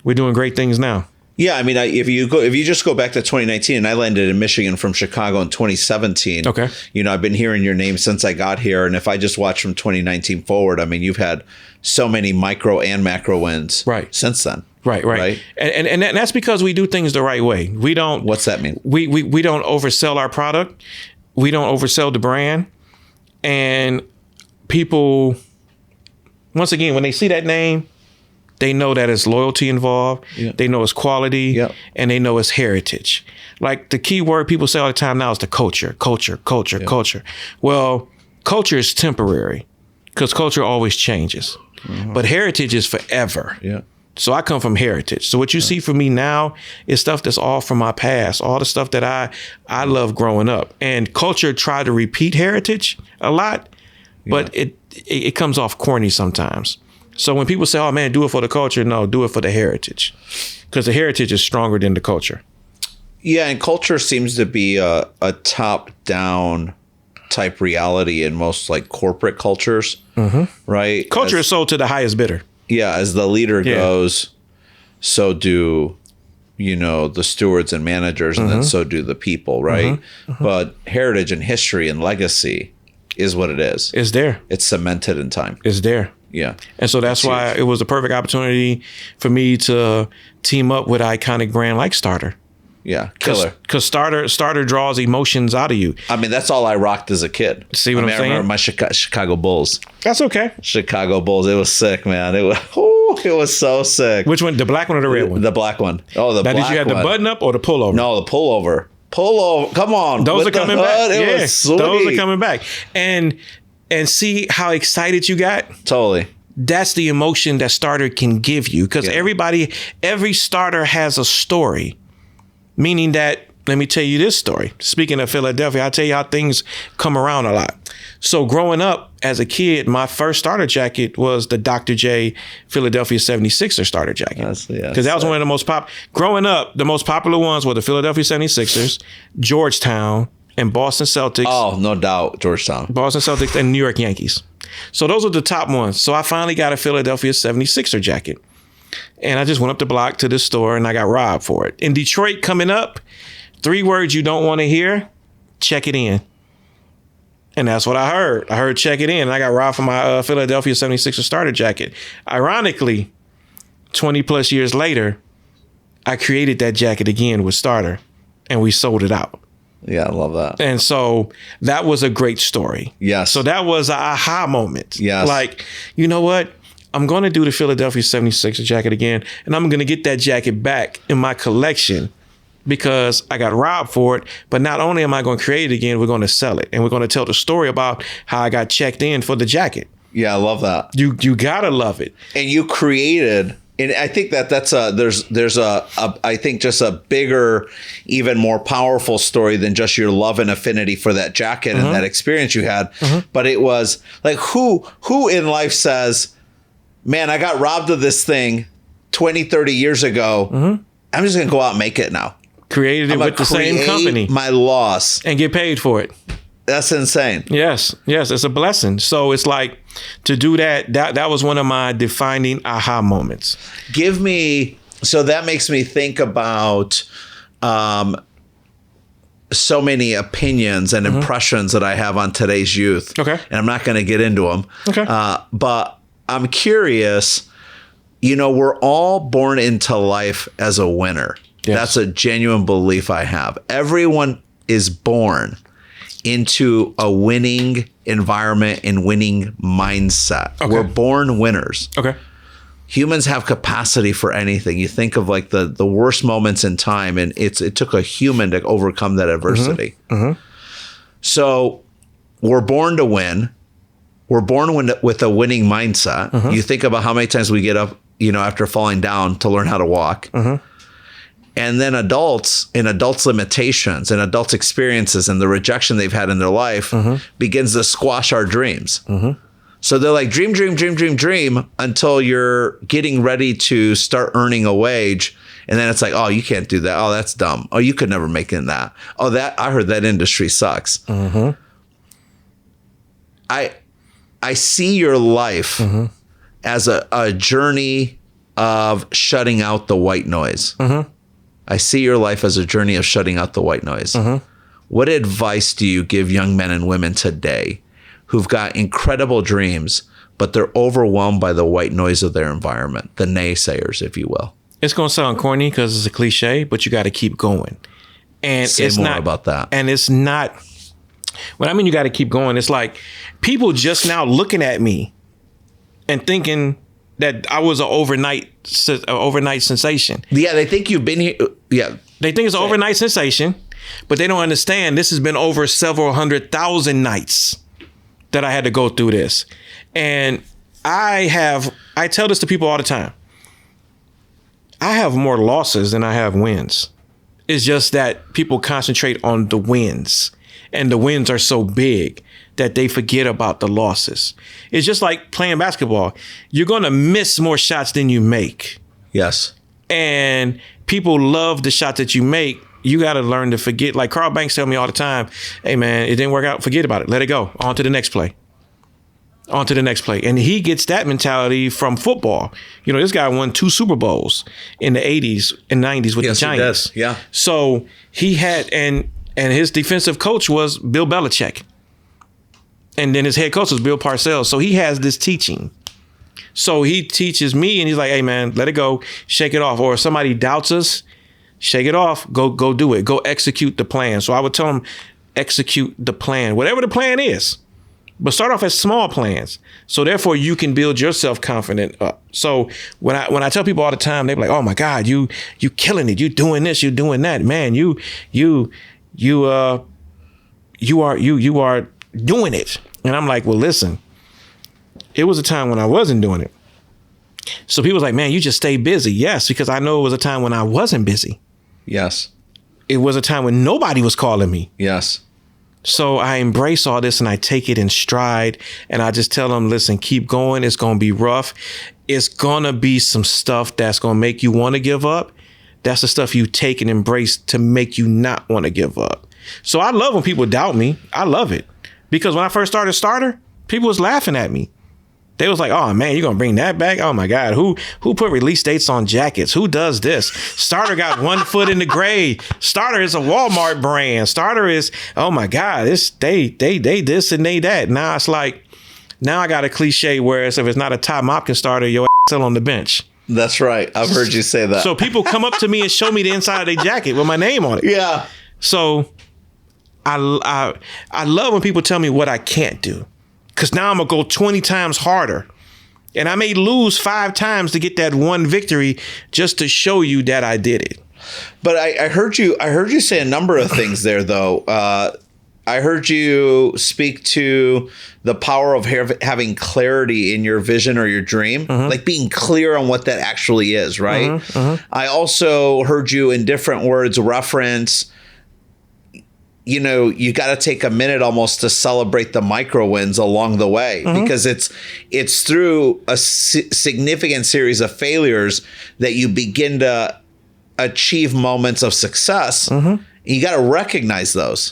we're doing great things now. Yeah, I mean, if you just go back to 2019, and I landed in Michigan from Chicago in 2017. Okay. You know, I've been hearing your name since I got here, and if I just watch from 2019 forward, I mean, you've had so many micro and macro wins since then. Right. And that's because we do things the right way. We don't. What's that mean? We don't oversell our product. We don't oversell the brand. And people, once again, when they see that name, they know that it's loyalty involved. Yeah. They know it's quality, and they know it's heritage. Like the key word people say all the time now is the culture. Well, culture is temporary because culture always changes, but heritage is forever. Yeah. So I come from heritage. So what you see from me now is stuff that's all from my past, all the stuff that I love growing up. And culture tried to repeat heritage a lot, but it comes off corny sometimes. So when people say, oh man, do it for the culture, no, do it for the heritage. Because the heritage is stronger than the culture. Yeah, and culture seems to be a top-down type reality in most like corporate cultures, right? Culture is sold to the highest bidder. Yeah, as the leader goes, so do, you know, the stewards and managers, and then so do the people, right? But heritage and history and legacy is what it is. It's there. It's cemented in time. It's there. Yeah. And so that's why it was the perfect opportunity for me to team up with an iconic brand like Starter. Yeah, killer. Because Starter draws emotions out of you. I mean, that's all I rocked as a kid. See what I'm saying? I remember my Chicago Bulls. That's okay. Chicago Bulls. It was sick, man. It was so sick. Which one? The black one or the red one? The black one. Oh, the black one. Did you have the button up or the pullover? No, the pullover. polo. Come on. Those are coming back. It was sweet. Those are coming back. And see how excited you got? Totally. That's the emotion that starter can give you, because every starter has a story, meaning that, let me tell you this story. Speaking of Philadelphia, I'll tell you how things come around a lot. So growing up as a kid, my first starter jacket was the Dr. J Philadelphia 76er starter jacket. Because that was one of the most growing up, the most popular ones were the Philadelphia 76ers, Georgetown, and Boston Celtics. Oh, no doubt, Georgetown. Boston Celtics and New York Yankees. So those are the top ones. So I finally got a Philadelphia 76er jacket. And I just went up the block to this store and I got robbed for it. In Detroit coming up, 3 words you don't want to hear: check it in. And that's what I heard. I heard check it in. And I got robbed for my Philadelphia 76er starter jacket. Ironically, 20 plus years later, I created that jacket again with starter and we sold it out. Yeah, I love that. And so that was a great story. Yes. So that was an aha moment. Yes. Like, you know what? I'm going to do the Philadelphia 76er jacket again, and I'm going to get that jacket back in my collection because I got robbed for it. But not only am I going to create it again, we're going to sell it. And we're going to tell the story about how I got checked in for the jacket. Yeah, I love that. You got to love it. And you created... And I think that's there's I think just a bigger, even more powerful story than just your love and affinity for that jacket and that experience you had. But it was like, who in life says, man, I got robbed of this thing 20, 30 years ago. I'm just going to go out and make it now. Created it with the same company. My loss. And get paid for it. That's insane. Yes, it's a blessing. So it's like, to do that was one of my defining aha moments. So that makes me think about so many opinions and impressions that I have on today's youth. Okay. And I'm not going to get into them. Okay. But I'm curious, we're all born into life as a winner. Yes. That's a genuine belief I have. Everyone is born into a winning environment and winning mindset. Okay. We're born winners. Okay. Humans have capacity for anything. You think of like the worst moments in time, and it took a human to overcome that adversity. So we're born to win. We're born with a winning mindset. You think about how many times we get up, after falling down to learn how to walk. And then adults limitations and adults' experiences and the rejection they've had in their life begins to squash our dreams. So they're like, dream until you're getting ready to start earning a wage. And then it's like, oh, you can't do that. Oh, that's dumb. Oh, you could never make it in that. Oh, I heard that industry sucks. I see your life as a journey of shutting out the white noise. I see your life as a journey of shutting out the white noise. What advice do you give young men and women today who've got incredible dreams, but they're overwhelmed by the white noise of their environment, the naysayers, if you will? It's going to sound corny because it's a cliche, but you got to keep going. And say more about that. And it's not, when I mean you got to keep going, it's like people just now looking at me and thinking that I was an overnight sensation. Yeah, they think you've been here. Yeah. They think it's an overnight sensation, but they don't understand this has been over several 100,000 nights that I had to go through this. And I tell this to people all the time. I have more losses than I have wins. It's just that people concentrate on the wins, and the wins are so big that they forget about the losses. It's just like playing basketball. You're going to miss more shots than you make. Yes. And people love the shot that you make. You got to learn to forget. Like Karl Banks tell me all the time, hey, man, it didn't work out. Forget about it. Let it go. On to the next play. On to the next play. And he gets that mentality from football. This guy won 2 Super Bowls in the 80s and 90s with the Giants. He does. Yeah. So he had, and his defensive coach was Bill Belichick. And then his head coach was Bill Parcells. So he has this teaching. So he teaches me, and he's like, hey, man, let it go. Shake it off. Or if somebody doubts us, shake it off. Go do it. Go execute the plan. So I would tell him, execute the plan, whatever the plan is. But start off as small plans. So therefore, you can build your self-confidence up. So when I tell people all the time, they're like, oh, my God, you killing it. You doing this. You doing that. Man, you you are doing it. And I'm like, well, listen, it was a time when I wasn't doing it. So people was like, man, you just stay busy. Yes, because I know it was a time when I wasn't busy. Yes. It was a time when nobody was calling me. Yes. So I embrace all this and I take it in stride. And I just tell them, listen, keep going. It's going to be rough. It's going to be some stuff that's going to make you want to give up. That's the stuff you take and embrace to make you not want to give up. So I love when people doubt me. I love it. Because when I first started Starter, people was laughing at me. They was like, oh, man, you're going to bring that back? Oh, my God. Who put release dates on jackets? Who does this? Starter got 1 foot in the grave. Starter is a Walmart brand. Starter is, oh, my God, they this and they that. Now it's like, now I got a cliche where if it's not a Ty Mopkins starter, your ass still on the bench. That's right. I've heard you say that. So people come up to me and show me the inside of their jacket with my name on it. Yeah. So I love when people tell me what I can't do. Because now I'm going to go 20 times harder. And I may lose 5 times to get that one victory just to show you that I did it. But I heard you say a number of things there, though. I heard you speak to the power of having clarity in your vision or your dream, like being clear on what that actually is, right? I also heard you in different words reference, you know, you got to take a minute almost to celebrate the micro wins along the way, because it's through a significant series of failures that you begin to achieve moments of success. You got to recognize those.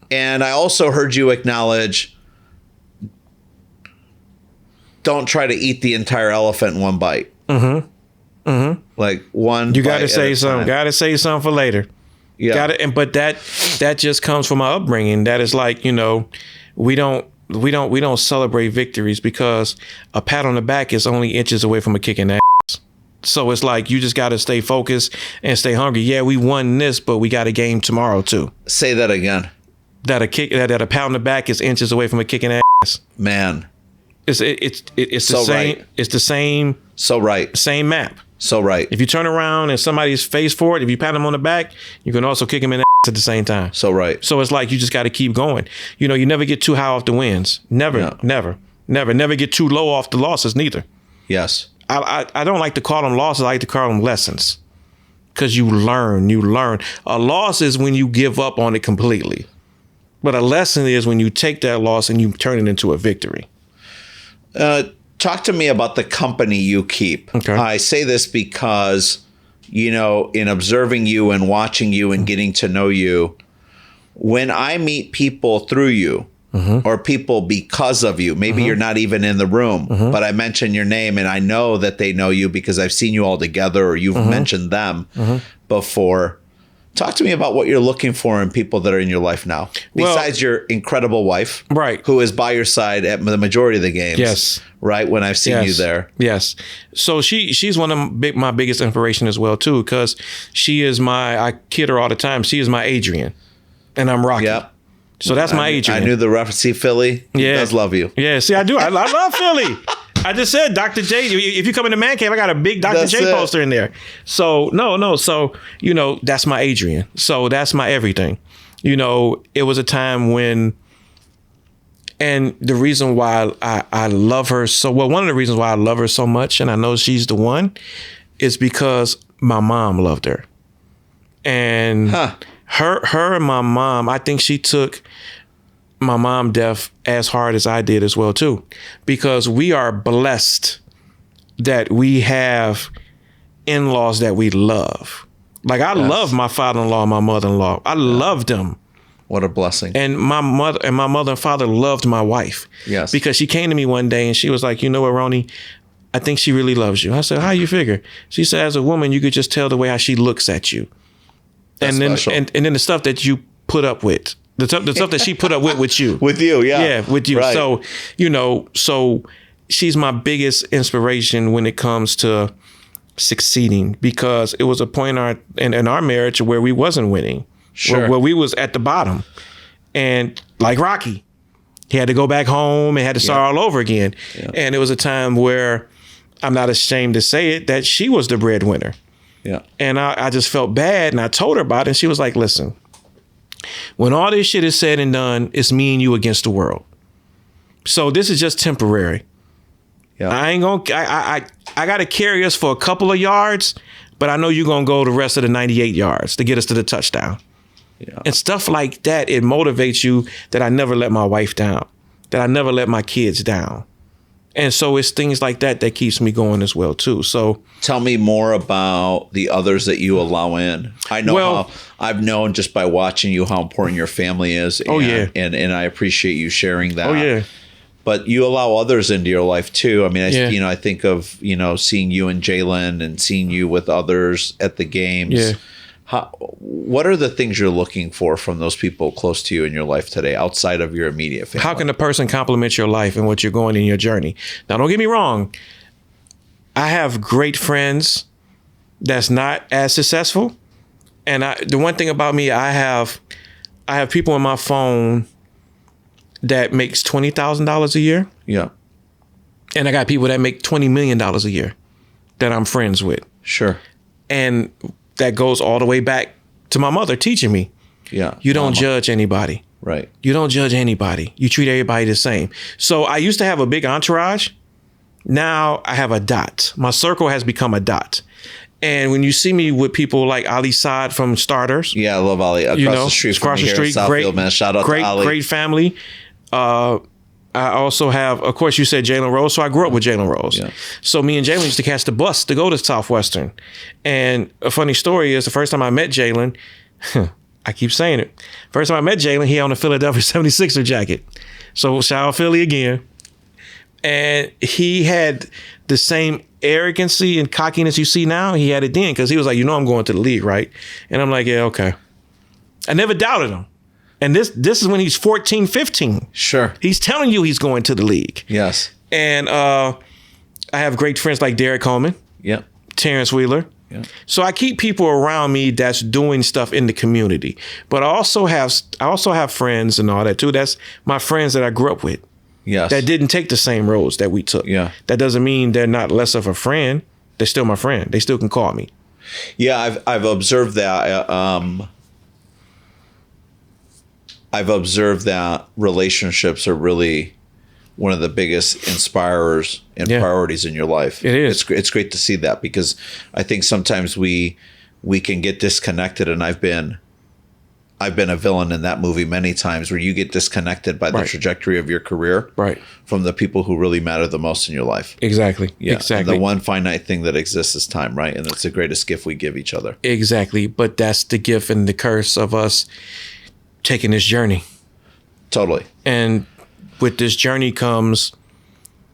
And I also heard you acknowledge, don't try to eat the entire elephant in one bite. Like one. You got to say something. Got to say something for later. Yeah. But that just comes from my upbringing. That is like, you know, we don't celebrate victories because a pat on the back is only inches away from a kick in the ass. So it's like you just got to stay focused and stay hungry. Yeah, we won this, but we got a game tomorrow too. Say that again. That a pat on the back is inches away from a kick in the ass. Man, it's the so same. Right. It's the same. So right. Same map. So right. If you turn around and somebody's face forward, if you pat them on the back, you can also kick them in the ass at the same time. So right. So it's like you just got to keep going. You know, you never get too high off the wins. Never get too low off the losses neither. Yes. I don't like to call them losses. I like to call them lessons, because you learn. A loss is when you give up on it completely. But a lesson is when you take that loss and you turn it into a victory. Talk to me about the company you keep. Okay. I say this because, you know, in observing you and watching you and getting to know you, when I meet people through you or people because of you, maybe you're not even in the room, but I mention your name and I know that they know you because I've seen you all together or you've mentioned them before. Talk to me about what you're looking for in people that are in your life now, besides your incredible wife, right, who is by your side at the majority of the games. Yes. Right, when I've seen you there. Yes. So she's one of my biggest inspiration as well, too, because she is I kid her all the time, she is my Adrian, and I'm Rocky. Yep. So that's my Adrian. I knew the reference. See, Philly, he does love you. Yeah, see, I do. I love Philly. I just said Dr. J. If you come in the man cave, I got a big Dr. J poster in there. So no. So, you know, that's my Adrian. So that's my everything. You know, it was a time when, and the reason why I love her so well, one of the reasons why I love her so much, and I know she's the one, is because my mom loved her. And her and my mom, I think she took my mom death as hard as I did as well too, because we are blessed that we have in-laws that we love. Like I love my father-in-law and my mother-in-law. I loved them. What a blessing. And my mother and father loved my wife. Yes. Because she came to me one day and she was like, you know what, Ronnie, I think she really loves you. I said, how you figure? She said, as a woman, you could just tell the way how she looks at you. That's special. And then the stuff that you put up with. The stuff that she put up with you. With you, yeah. Yeah, with you. Right. So, you know, she's my biggest inspiration when it comes to succeeding, because it was a point in our marriage where we wasn't winning. Sure. Where we was at the bottom. And like Rocky, he had to go back home and had to start all over again. Yeah. And it was a time where, I'm not ashamed to say it, that she was the breadwinner. Yeah. And I just felt bad, and I told her about it, and she was like, listen, When all this shit is said and done, it's me and you against the world. So this is just temporary. Yeah. I ain't gonna. I got to carry us for a couple of yards, but I know you're gonna go the rest of the 98 yards to get us to the touchdown. Yeah. And stuff like that, it motivates you that I never let my wife down, that I never let my kids down. And so it's things like that that keeps me going as well, too. So tell me more about the others that you allow in. I know how I've known just by watching you how important your family is. And I appreciate you sharing that. Oh, yeah. But you allow others into your life, too. I mean, I think of, seeing you and Jalen and seeing you with others at the games. Yeah. What are the things you're looking for from those people close to you in your life today, outside of your immediate family? How can a person complement your life and what you're going in your journey? Now, don't get me wrong. I have great friends that's not as successful. And the one thing about me, I have people on my phone that makes $20,000 a year. Yeah. And I got people that make $20 million a year that I'm friends with. Sure. And that goes all the way back to my mother teaching me. Yeah. You don't judge anybody. Right. You don't judge anybody. You treat everybody the same. So I used to have a big entourage. Now I have a dot. My circle has become a dot. And when you see me with people like Ali Saad from Starters. Yeah, I love Ali. Across the street from me here in Southfield, man. Shout out to Ali. Great family. I also have, of course, you said Jalen Rose, so I grew up with Jalen Rose. Yeah. So me and Jalen used to catch the bus to go to Southwestern. And a funny story is the first time I met Jalen, I keep saying it. First time I met Jalen, he had on a Philadelphia 76er jacket. So shout out Philly again. And he had the same arrogancy and cockiness you see now. He had it then because he was like, I'm going to the league, right? And I'm like, yeah, okay. I never doubted him. And this is when he's 14, 15. Sure. He's telling you he's going to the league. Yes. And I have great friends like Derek Coleman. Yep. Terrence Wheeler. Yep. So I keep people around me that's doing stuff in the community. But I also have friends and all that too. That's my friends that I grew up with. Yes. That didn't take the same roads that we took. Yeah. That doesn't mean they're not less of a friend. They're still my friend. They still can call me. Yeah, I've observed that. I've observed that relationships are really one of the biggest inspirers and priorities in your life. It is. It's great to see that because I think sometimes we can get disconnected, and I've been a villain in that movie many times where you get disconnected by the trajectory of your career from the people who really matter the most in your life. Exactly. Yeah. Exactly. And the one finite thing that exists is time, right? And it's the greatest gift we give each other. Exactly. But that's the gift and the curse of us taking this journey. Totally. And with this journey comes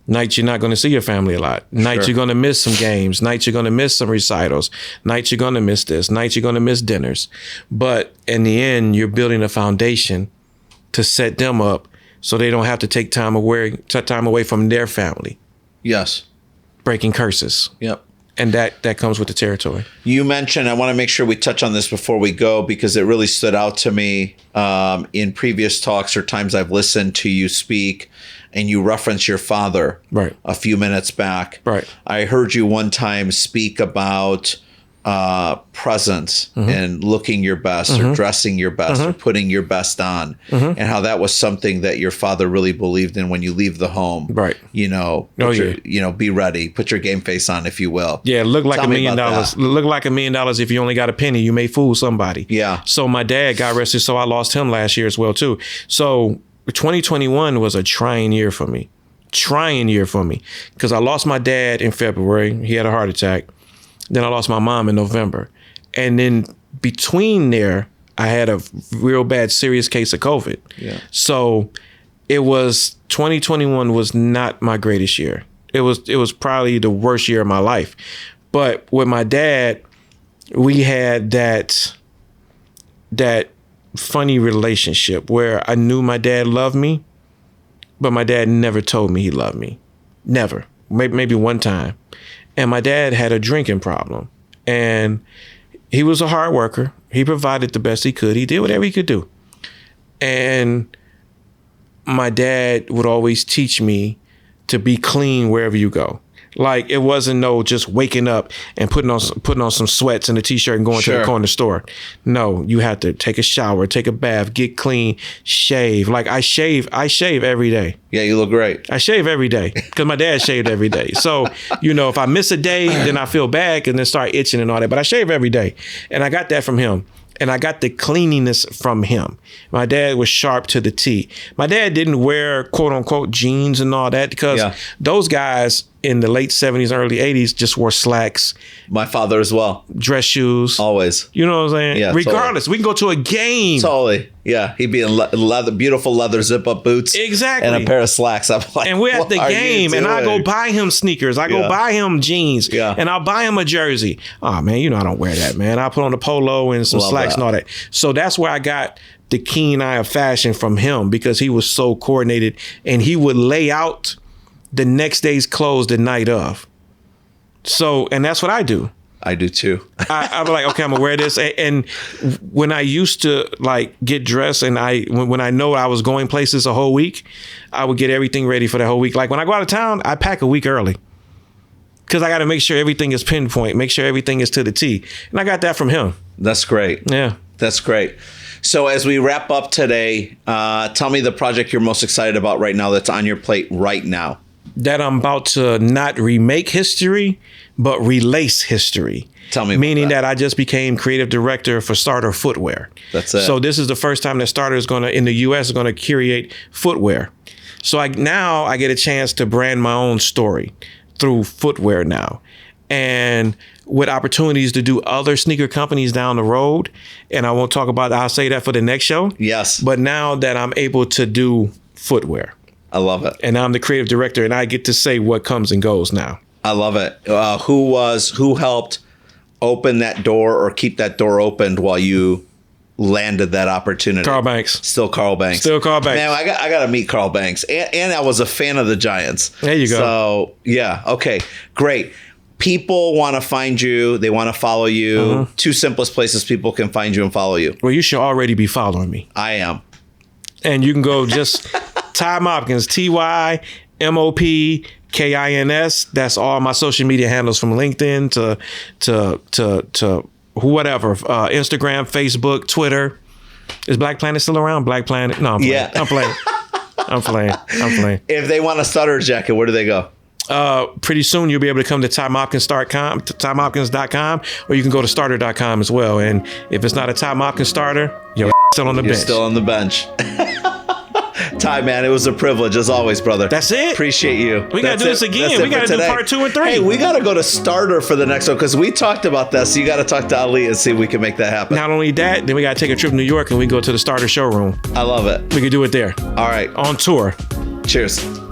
nights you're not going to see your family a lot. Nights you're going to miss some games. Nights you're going to miss some recitals. Nights you're going to miss this. Nights you're going to miss dinners. But in the end, you're building a foundation to set them up so they don't have to take time away from their family. Yes. Breaking curses. Yep. And that comes with the territory. You mentioned, I want to make sure we touch on this before we go because it really stood out to me in previous talks or times I've listened to you speak, and you reference your father a few minutes back. Right. I heard you one time speak about presence and looking your best or dressing your best or putting your best on and how that was something that your father really believed in when you leave the home. Right. Be ready, put your game face on, if you will. Yeah. Look like $1 million. Look like $1 million if you only got a penny. You may fool somebody. Yeah. So my dad got arrested. So I lost him last year as well too. So 2021 was a trying year for me because I lost my dad in February. He had a heart attack. Then I lost my mom in November. And then between there, I had a real bad, serious case of COVID. Yeah. So 2021 was not my greatest year. It was probably the worst year of my life. But with my dad, we had that funny relationship where I knew my dad loved me, but my dad never told me he loved me. Never. Maybe one time. And my dad had a drinking problem. And he was a hard worker. He provided the best he could. He did whatever he could do. And my dad would always teach me to be clean wherever you go. Like it wasn't no just waking up and putting on some sweats and a t-shirt and going to the corner store. No, you had to take a shower, take a bath, get clean, shave. Like I shave every day. Yeah, you look great. I shave every day because my dad shaved every day. So, if I miss a day, then I feel bad and then start itching and all that. But I shave every day. And I got that from him. And I got the cleanliness from him. My dad was sharp to the T. My dad didn't wear quote unquote jeans and all that because those guys in the late 70s, early 80s just wore slacks. My father as well. Dress shoes. Always. You know what I'm saying? Yeah. Regardless, we can go to a game. Totally. Yeah. He'd be in beautiful leather zip up boots. Exactly. And a pair of slacks. I'm like, and we're at the game and I go buy him sneakers. I go buy him jeans. Yeah. And I'll buy him a jersey. Oh man, I don't wear that, man. I put on a polo and some slacks and all that. So that's where I got the keen eye of fashion from him because he was so coordinated and he would lay out the next day's clothes the night of. So, and that's what I do. I do too. I'm like, okay, I'm gonna wear this. And when I used to like get dressed and when I know I was going places a whole week, I would get everything ready for the whole week. Like when I go out of town, I pack a week early because I got to make sure everything is pinpoint, make sure everything is to the T. And I got that from him. That's great. Yeah. That's great. So as we wrap up today, tell me the project you're most excited about right now that's on your plate right now. That I'm about to not remake history, but relace history. Tell me about Meaning that I just became creative director for Starter Footwear. That's it. So this is the first time that Starter is in the US, is going to curate footwear. So now I get a chance to brand my own story through footwear now. And with opportunities to do other sneaker companies down the road. And I won't talk about that. I'll say that for the next show. Yes. But now that I'm able to do footwear. I love it. And I'm the creative director and I get to say what comes and goes now. I love it. Who helped open that door or keep that door opened while you landed that opportunity? Karl Banks. Still Karl Banks. Still Karl Banks. Man, I got to meet Karl Banks. And I was a fan of the Giants. There you go. So, yeah. Okay. Great. People want to find you. They want to follow you. Mm-hmm. Two simplest places people can find you and follow you. Well, you should already be following me. I am. And you can go just Ty Mopkins, TYMOPKINS. That's all my social media handles from LinkedIn to whatever. Instagram, Facebook, Twitter. Is Black Planet still around? Black Planet? No, I'm playing. Yeah. I'm playing. If they want a starter jacket, where do they go? Pretty soon you'll be able to come to TyMopkins.com, or you can go to starter.com as well. And if it's not a Ty Mopkins starter, you're still on the bench. You're still on the bench. Ty, man, it was a privilege as always, brother. That's it. Appreciate you. We got to do this again. We got to do part 2 and 3. Hey, we got to go to starter for the next one because we talked about that. So you got to talk to Ali and see if we can make that happen. Not only that, then we got to take a trip to New York and we go to the starter showroom. I love it. We could do it there. All right. On tour. Cheers.